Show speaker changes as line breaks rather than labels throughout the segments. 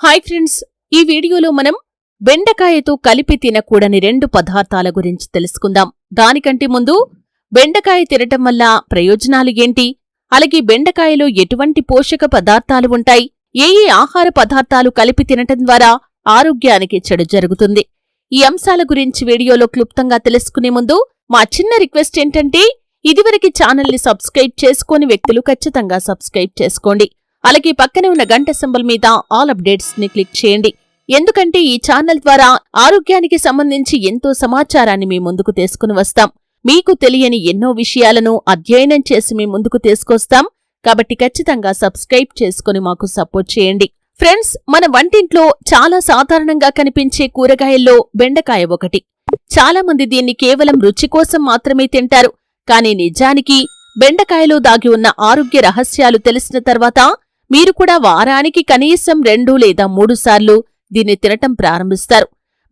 Hi friends, ఈ వీడియోలో మనం బెండకాయతో కలిపి తినకూడని 2 పదార్థాల గురించి తెలుసుకుందాం. దానికంటే ముందు బెండకాయ తినటం వల్ల ప్రయోజనాలు ఏంటి, అలాగే బెండకాయలో ఎటువంటి పోషక పదార్థాలు ఉంటాయి, ఏ ఆహార పదార్థాలు కలిపి తినటం ద్వారా ఆరోగ్యానికి చెడు జరుగుతుంది, ఈ అంశాల గురించి వీడియోలో క్లుప్తంగా తెలుసుకునే ముందు మా చిన్న రిక్వెస్ట్ ఏంటంటే ఇదివరకు ఛానల్ని సబ్స్క్రైబ్ చేసుకోని వ్యక్తులు ఖచ్చితంగా సబ్స్క్రైబ్ చేసుకోండి. అలాగే పక్కనే ఉన్న గంట సింబల్ మీద ఆల్ అప్డేట్స్ ని క్లిక్ చేయండి. ఎందుకంటే ఈ ఛానల్ ద్వారా ఆరోగ్యానికి సంబంధించి ఎంతో సమాచారాన్ని మీ ముందుకు తీసుకుని వస్తాం. మీకు తెలియని ఎన్నో విషయాలను అధ్యయనం చేసి మీ ముందుకు తీసుకొస్తాం. కాబట్టి ఖచ్చితంగా సబ్స్క్రైబ్ చేసుకుని మాకు సపోర్ట్ చేయండి. ఫ్రెండ్స్, మన వంటింట్లో చాలా సాధారణంగా కనిపించే కూరగాయల్లో బెండకాయ ఒకటి. చాలా మంది దీన్ని కేవలం రుచి కోసం మాత్రమే తింటారు. కానీ నిజానికి బెండకాయలో దాగి ఉన్న ఆరోగ్య రహస్యాలు తెలిసిన తర్వాత మీరు కూడా వారానికి కనీసం 2 లేదా 3 సార్లు దీన్ని తినటం ప్రారంభిస్తారు.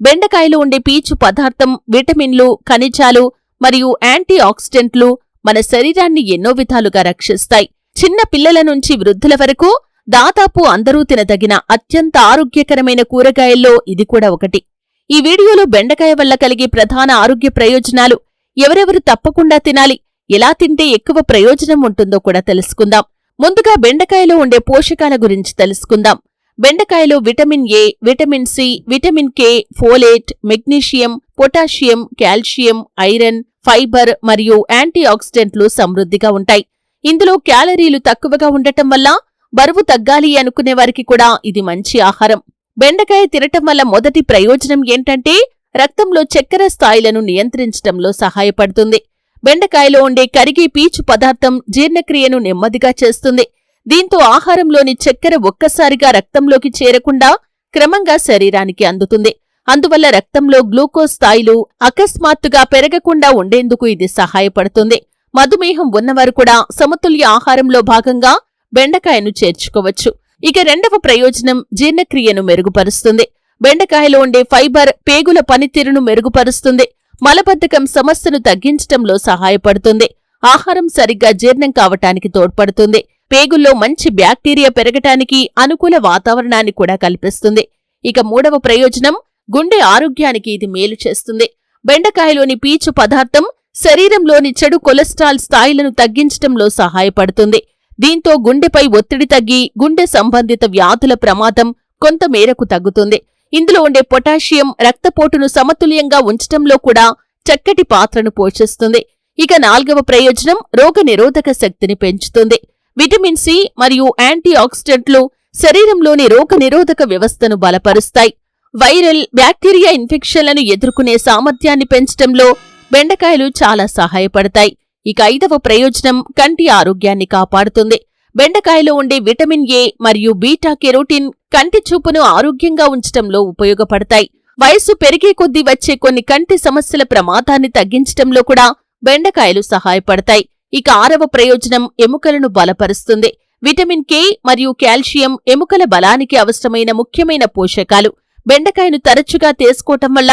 బెండకాయలో ఉండే పీచు పదార్థం, విటమిన్లు, ఖనిజాలు మరియు యాంటీ ఆక్సిడెంట్లు మన శరీరాన్ని ఎన్నో విధాలుగా రక్షిస్తాయి. చిన్న పిల్లల నుంచి వృద్ధుల వరకు దాదాపు అందరూ తినదగిన అత్యంత ఆరోగ్యకరమైన కూరగాయల్లో ఇది కూడా ఒకటి. ఈ వీడియోలో బెండకాయ వల్ల కలిగే ప్రధాన ఆరోగ్య ప్రయోజనాలు, ఎవరెవరు తప్పకుండా తినాలి, ఎలా తింటే ఎక్కువ ప్రయోజనం ఉంటుందో కూడా తెలుసుకుందాం. ముందుగా బెండకాయలో ఉండే పోషకాల గురించి తెలుసుకుందాం. బెండకాయలో vitamin A, vitamin C, vitamin K, folate, magnesium, potassium, calcium, iron, fibre మరియు యాంటీ ఆక్సిడెంట్లు సమృద్ధిగా ఉంటాయి. ఇందులో క్యాలరీలు తక్కువగా ఉండటం వల్ల బరువు తగ్గాలి అనుకునే వారికి కూడా ఇది మంచి ఆహారం. బెండకాయ తినటం వల్ల మొదటి ప్రయోజనం ఏంటంటే రక్తంలో చక్కెర స్థాయిలను నియంత్రించడంలో సహాయపడుతుంది. బెండకాయలో ఉండే కరిగే పీచు పదార్థం జీర్ణక్రియను నెమ్మదిగా చేస్తుంది. దీంతో ఆహారంలోని చక్కెర ఒక్కసారిగా రక్తంలోకి చేరకుండా క్రమంగా శరీరానికి అందుతుంది. అందువల్ల రక్తంలో గ్లూకోజ్ స్థాయిలు అకస్మాత్తుగా పెరగకుండా ఉండేందుకు ఇది సహాయపడుతుంది. మధుమేహం ఉన్నవారు కూడా సమతుల్య ఆహారంలో భాగంగా బెండకాయను చేర్చుకోవచ్చు. ఇక రెండవ ప్రయోజనం జీర్ణక్రియను మెరుగుపరుస్తుంది. బెండకాయలో ఉండే ఫైబర్ పేగుల పనితీరును మెరుగుపరుస్తుంది. మలబద్ధకం సమస్యను తగ్గించటంలో సహాయపడుతుంది. ఆహారం సరిగ్గా జీర్ణం కావటానికి తోడ్పడుతుంది. పేగుల్లో మంచి బ్యాక్టీరియా పెరగటానికి అనుకూల వాతావరణాన్ని కూడా కల్పిస్తుంది. ఇక మూడవ ప్రయోజనం గుండె ఆరోగ్యానికి ఇది మేలు చేస్తుంది. బెండకాయలోని పీచు పదార్థం శరీరంలోని చెడు కొలెస్ట్రాల్ స్థాయిలను తగ్గించటంలో సహాయపడుతుంది. దీంతో గుండెపై ఒత్తిడి తగ్గి గుండె సంబంధిత వ్యాధుల ప్రమాదం కొంత మేరకు తగ్గుతుంది. ఇందులో ఉండే పొటాషియం రక్తపోటును సమతుల్యంగా ఉంచటంలో కూడా చక్కటి పాత్రను పోషిస్తుంది. ఇక నాల్గవ ప్రయోజనం రోగనిరోధక శక్తిని పెంచుతుంది. విటమిన్ సి మరియు యాంటీ ఆక్సిడెంట్లు శరీరంలోని రోగనిరోధక వ్యవస్థను బలపరుస్తాయి. వైరల్, బ్యాక్టీరియా ఇన్ఫెక్షన్లను ఎదుర్కొనే సామర్థ్యాన్ని పెంచటంలో బెండకాయలు చాలా సహాయపడతాయి. ఇక ఐదవ ప్రయోజనం కంటి ఆరోగ్యాన్ని కాపాడుతుంది. బెండకాయలో ఉండే విటమిన్ ఏ మరియు బీటా కెరోటిన్ కంటి చూపును ఆరోగ్యంగా ఉంచటంలో ఉపయోగపడతాయి. వయస్సు పెరిగే కొద్దీ వచ్చే కొన్ని కంటి సమస్యల ప్రమాదాన్ని తగ్గించటంలో కూడా బెండకాయలు సహాయపడతాయి. ఇక ఆరవ ప్రయోజనం ఎముకలను బలపరుస్తుంది. విటమిన్ కే మరియు కాల్షియం ఎముకల బలానికి అవసరమైన ముఖ్యమైన పోషకాలు. బెండకాయను తరచుగా తీసుకోవటం వల్ల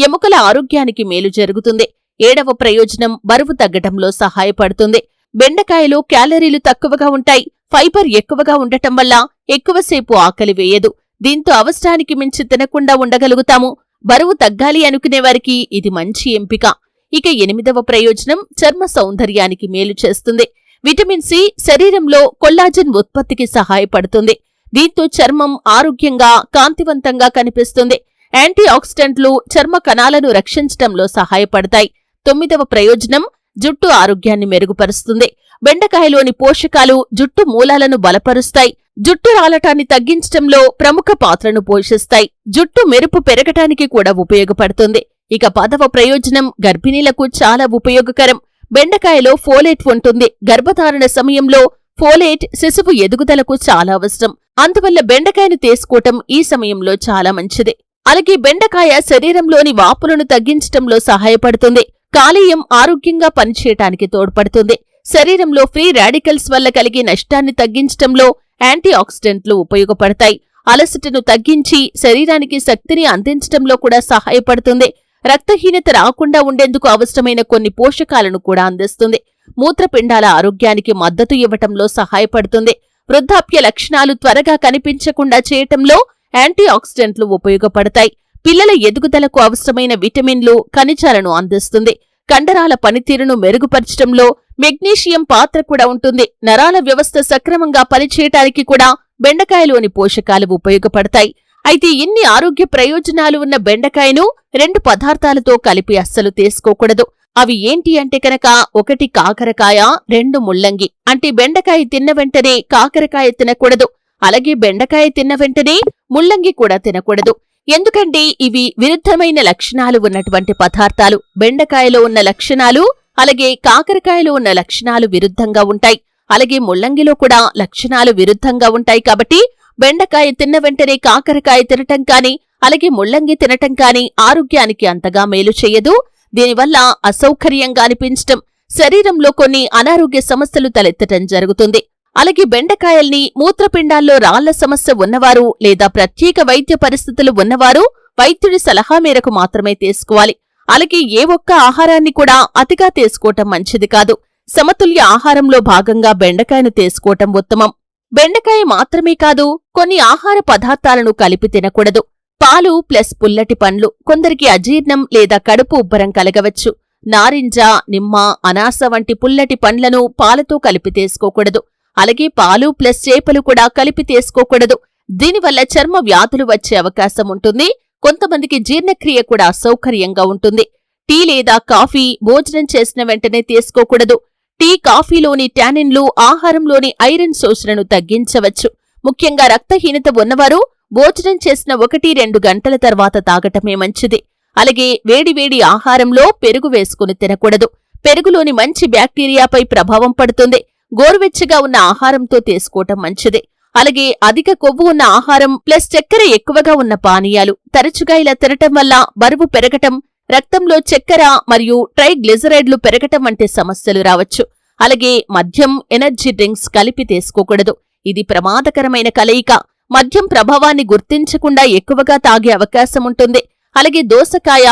ఎముకల ఆరోగ్యానికి మేలు జరుగుతుంది. ఏడవ ప్రయోజనం బరువు తగ్గటంలో సహాయపడుతుంది. బెండకాయలో క్యాలరీలు తక్కువగా ఉంటాయి. ఫైబర్ ఎక్కువగా ఉండటం వల్ల ఎక్కువసేపు ఆకలి వేయదు. దీంతో అవసరానికి మించి తినకుండా ఉండగలుగుతాము. బరువు తగ్గాలి అనుకునేవారికి ఇది మంచి ఎంపిక. ఇక ఎనిమిదవ ప్రయోజనం చర్మ సౌందర్యానికి మేలు చేస్తుంది. విటమిన్ సి శరీరంలో కొల్లాజెన్ ఉత్పత్తికి సహాయపడుతుంది. దీంతో చర్మం ఆరోగ్యంగా, కాంతివంతంగా కనిపిస్తుంది. యాంటీ ఆక్సిడెంట్లు చర్మ కణాలను రక్షించటంలో సహాయపడతాయి. తొమ్మిదవ ప్రయోజనం జుట్టు ఆరోగ్యాన్ని మెరుగుపరుస్తుంది. బెండకాయలోని పోషకాలు జుట్టు మూలాలను బలపరుస్తాయి. జుట్టు రాలటాన్ని తగ్గించటంలో ప్రముఖ పాత్రను పోషిస్తాయి. జుట్టు మెరుపు పెరగటానికి కూడా ఉపయోగపడుతుంది. ఇక 10వ ప్రయోజనం గర్భిణీలకు చాలా ఉపయోగకరం. బెండకాయలో ఫోలేట్ ఉంటుంది. గర్భధారణ సమయంలో ఫోలేట్ శిశువు ఎదుగుదలకు చాలా అవసరం. అందువల్ల బెండకాయను తీసుకోవటం ఈ సమయంలో చాలా మంచిది. అలాగే బెండకాయ శరీరంలోని వాపులను తగ్గించటంలో సహాయపడుతుంది. కాలేయం ఆరోగ్యంగా పనిచేయటానికి తోడ్పడుతుంది. శరీరంలో ఫ్రీ రాడికల్స్ వల్ల కలిగే నష్టాన్ని తగ్గించటంలో యాంటీ ఆక్సిడెంట్లు ఉపయోగపడతాయి. అలసటను తగ్గించి శరీరానికి శక్తిని అందించటంలో కూడా సహాయపడుతుంది. రక్తహీనత రాకుండా ఉండేందుకు అవసరమైన కొన్ని పోషకాలను కూడా అందిస్తుంది. మూత్రపిండాల ఆరోగ్యానికి మద్దతు ఇవ్వటంలో సహాయపడుతుంది. వృద్ధాప్య లక్షణాలు త్వరగా కనిపించకుండా చేయటంలో యాంటీ ఆక్సిడెంట్లు ఉపయోగపడతాయి. పిల్లల ఎదుగుదలకు అవసరమైన విటమిన్లు, ఖనిజాలను అందిస్తుంది. కండరాల పనితీరును మెరుగుపరచడంలో మెగ్నీషియం పాత్ర కూడా ఉంటుంది. నరాల వ్యవస్థ సక్రమంగా పనిచేయటానికి కూడా బెండకాయలోని పోషకాలు ఉపయోగపడతాయి. అయితే ఇన్ని ఆరోగ్య ప్రయోజనాలు ఉన్న బెండకాయను 2 పదార్థాలతో కలిపి అస్సలు తీసుకోకూడదు. అవి ఏంటి అంటే కనుక 1 కాకరకాయ, 2 ముల్లంగి. అంటే బెండకాయ తిన్న వెంటనే కాకరకాయ తినకూడదు, అలాగే బెండకాయ తిన్న వెంటనే ముల్లంగి కూడా తినకూడదు. ఎందుకంటే ఇవి విరుద్ధమైన లక్షణాలు ఉన్నటువంటి పదార్థాలు. బెండకాయలో ఉన్న లక్షణాలు అలాగే కాకరకాయలో ఉన్న లక్షణాలు విరుద్ధంగా ఉంటాయి. అలాగే ముల్లంగిలో కూడా లక్షణాలు విరుద్ధంగా ఉంటాయి. కాబట్టి బెండకాయ తిన్న వెంటనే కాకరకాయ తినటం కాని అలాగే ముల్లంగి తినటం కాని ఆరోగ్యానికి అంతగా మేలు చేయదు. దీనివల్ల అసౌకర్యంగా అనిపించటం, శరీరంలో కొన్ని అనారోగ్య సమస్యలు తలెత్తటం జరుగుతుంది. అలాగే బెండకాయల్ని మూత్రపిండాల్లో రాళ్ల సమస్య ఉన్నవారు లేదా ప్రత్యేక వైద్య పరిస్థితులు ఉన్నవారు వైద్యుడి సలహా మేరకు మాత్రమే తీసుకోవాలి. అలాగే ఏ ఒక్క ఆహారాన్ని కూడా అతిగా తీసుకోవటం మంచిది కాదు. సమతుల్య ఆహారంలో భాగంగా బెండకాయను తీసుకోవటం ఉత్తమం. బెండకాయ మాత్రమే కాదు, కొన్ని ఆహార పదార్థాలను కలిపి తినకూడదు. పాలు ప్లస్ పుల్లటి పండ్లు కొందరికి అజీర్ణం లేదా కడుపు ఉబ్బరం కలగవచ్చు. నారింజ, నిమ్మ, అనాస వంటి పుల్లటి పండ్లను పాలతో కలిపి తీసుకోకూడదు. అలాగే పాలు ప్లస్ చేపలు కూడా కలిపి తీసుకోకూడదు. దీనివల్ల చర్మ వ్యాధులు వచ్చే అవకాశం ఉంటుంది. కొంతమందికి జీర్ణక్రియ కూడా అసౌకర్యంగా ఉంటుంది. టీ లేదా కాఫీ భోజనం చేసిన వెంటనే తీసుకోకూడదు. టీ, కాఫీలోని టానిన్లు ఆహారంలోని ఐరన్ శోషణను తగ్గించవచ్చు. ముఖ్యంగా రక్తహీనత ఉన్నవారు భోజనం చేసిన 1-2 గంటల తర్వాత తాగటమే మంచిది. అలాగే వేడివేడి ఆహారంలో పెరుగు వేసుకుని తినకూడదు. పెరుగులోని మంచి బ్యాక్టీరియాపై ప్రభావం పడుతుంది. గోరువెచ్చగా ఉన్న ఆహారంతో తీసుకోవటం మంచిది. అలాగే అధిక కొవ్వు ఉన్న ఆహారం ప్లస్ చక్కెర ఎక్కువగా ఉన్న పానీయాలు తరచుగా ఇలా తినటం వల్ల బరువు పెరగటం, రక్తంలో చక్కెర మరియు ట్రైగ్లిజరైడ్లు పెరగటం వంటి సమస్యలు రావచ్చు. అలాగే మద్యం, ఎనర్జీ డ్రింక్స్ కలిపి తీసుకోకూడదు. ఇది ప్రమాదకరమైన కలయిక. మద్యం ప్రభావాన్ని గుర్తించకుండా ఎక్కువగా తాగే అవకాశం ఉంటుంది. అలాగే దోసకాయ,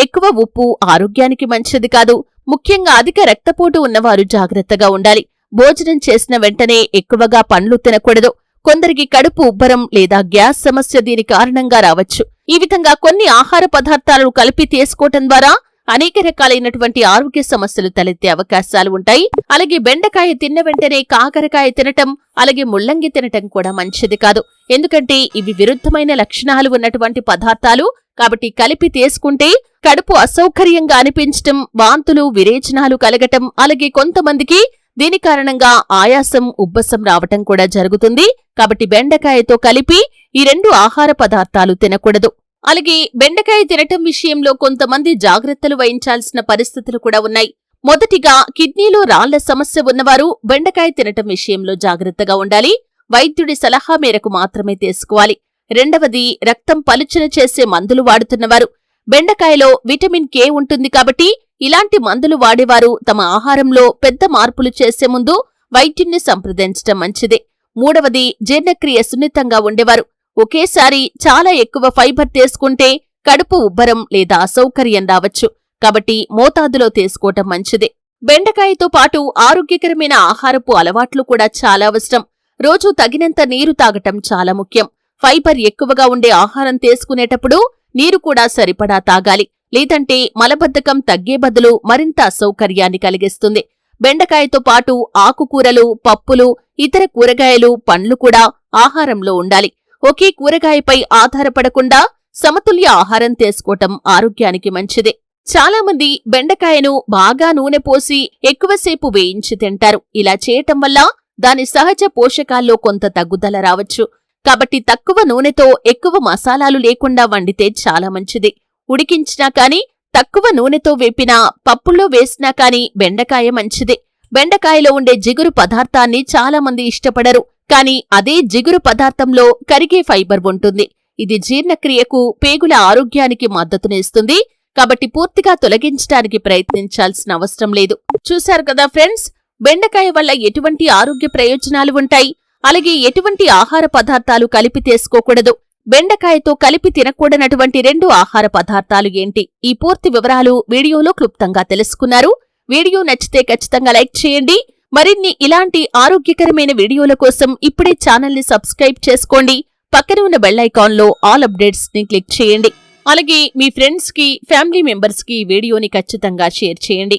ఎక్కువ ఉప్పు ఆరోగ్యానికి మంచిది కాదు. ముఖ్యంగా అధిక రక్తపోటు ఉన్నవారు జాగ్రత్తగా ఉండాలి. భోజనం చేసిన వెంటనే ఎక్కువగా పండ్లు తినకూడదు. కొందరికి కడుపు ఉబ్బరం లేదా గ్యాస్ సమస్య దీని కారణంగా రావచ్చు. ఈ విధంగా కొన్ని ఆహార పదార్థాలను కలిపి తీసుకోవటం ద్వారా అనేక రకాలైనటువంటి ఆరోగ్య సమస్యలు తలెత్తే అవకాశాలు ఉంటాయి. అలాగే బెండకాయ తిన్న వెంటనే కాకరకాయ తినటం, అలాగే ముల్లంగి తినటం కూడా మంచిది కాదు. ఎందుకంటే ఇవి విరుద్ధమైన లక్షణాలు ఉన్నటువంటి పదార్థాలు. కాబట్టి కలిపి తీసుకుంటే కడుపు అసౌకర్యంగా అనిపించటం, వాంతులు, విరేచనాలు కలగటం, అలాగే కొంతమందికి దీని కారణంగా ఆయాసం, ఉబ్బసం రావటం కూడా జరుగుతుంది. కాబట్టి బెండకాయతో కలిపి ఈ 2 ఆహార పదార్థాలు తినకూడదు. అలాగే బెండకాయ తినటం విషయంలో కొంతమంది జాగ్రత్తలు వహించాల్సిన పరిస్థితులు కూడా ఉన్నాయి. మొదటిగా కిడ్నీలో రాళ్ల సమస్య ఉన్నవారు బెండకాయ తినటం విషయంలో జాగ్రత్తగా ఉండాలి. వైద్యుడి సలహా మేరకు మాత్రమే తీసుకోవాలి. రెండవది, రక్తం పలుచన చేసే మందులు వాడుతున్నవారు. బెండకాయలో విటమిన్ కే ఉంటుంది కాబట్టి ఇలాంటి మందులు వాడేవారు తమ ఆహారంలో పెద్ద మార్పులు చేసే ముందు వైద్యుణ్ణి సంప్రదించటం మంచిది. మూడవది, జీర్ణక్రియ సున్నితంగా ఉండేవారు. ఒకేసారి చాలా ఎక్కువ ఫైబర్ తీసుకుంటే కడుపు ఉబ్బరం లేదా అసౌకర్యం రావచ్చు. కాబట్టి మోతాదులో తీసుకోవటం మంచిది. బెండకాయతో పాటు ఆరోగ్యకరమైన ఆహారపు అలవాట్లు కూడా చాలా అవసరం. రోజూ తగినంత నీరు తాగటం చాలా ముఖ్యం. ఫైబర్ ఎక్కువగా ఉండే ఆహారం తీసుకునేటప్పుడు నీరు కూడా సరిపడా తాగాలి. లేదంటే మలబద్ధకం తగ్గే బదులు మరింత అసౌకర్యాన్ని కలిగిస్తుంది. బెండకాయతో పాటు ఆకుకూరలు, పప్పులు, ఇతర కూరగాయలు, పండ్లు కూడా ఆహారంలో ఉండాలి. ఒకే కూరగాయపై ఆధారపడకుండా సమతుల్య ఆహారం తీసుకోవటం ఆరోగ్యానికి మంచిది. చాలామంది బెండకాయను బాగా నూనె పోసి ఎక్కువసేపు వేయించి తింటారు. ఇలా చేయటం వల్ల దాని సహజ పోషకాల్లో కొంత తగ్గుదల రావచ్చు. కాబట్టి తక్కువ నూనెతో ఎక్కువ మసాలాలు లేకుండా వండితే చాలా మంచిది. ఉడికించినా కాని, తక్కువ నూనెతో వేపినా, పప్పుల్లో వేసినా కాని బెండకాయ మంచిది. బెండకాయలో ఉండే జిగురు పదార్థాన్ని చాలామంది ఇష్టపడరు. కాని అదే జిగురు పదార్థంలో కరిగే ఫైబర్ ఉంటుంది. ఇది జీర్ణక్రియకు, పేగుల ఆరోగ్యానికి మద్దతునిస్తుంది. కాబట్టి పూర్తిగా తొలగించడానికి ప్రయత్నించాల్సిన అవసరం లేదు. చూశారు కదా ఫ్రెండ్స్, బెండకాయ వల్ల ఎటువంటి ఆరోగ్య ప్రయోజనాలు ఉంటాయి, అలాగే ఎటువంటి ఆహార పదార్థాలు కలిపి తీసుకోకూడదు, బెండకాయతో కలిపి తినకూడనటువంటి 2 ఆహార పదార్థాలు ఏంటి, ఈ పూర్తి వివరాలు వీడియోలో క్లుప్తంగా తెలుసుకున్నారు. వీడియో నచ్చితే ఖచ్చితంగా లైక్ చేయండి. మరిన్ని ఇలాంటి ఆరోగ్యకరమైన వీడియోల కోసం ఇప్పుడే ఛానల్ని సబ్స్క్రైబ్ చేసుకోండి. పక్కన ఉన్న బెల్ ఐకాన్లో ఆల్ అప్డేట్స్ ని క్లిక్ చేయండి. అలాగే మీ ఫ్రెండ్స్ కి, ఫ్యామిలీ మెంబర్స్ కి ఈ వీడియోని ఖచ్చితంగా షేర్ చేయండి.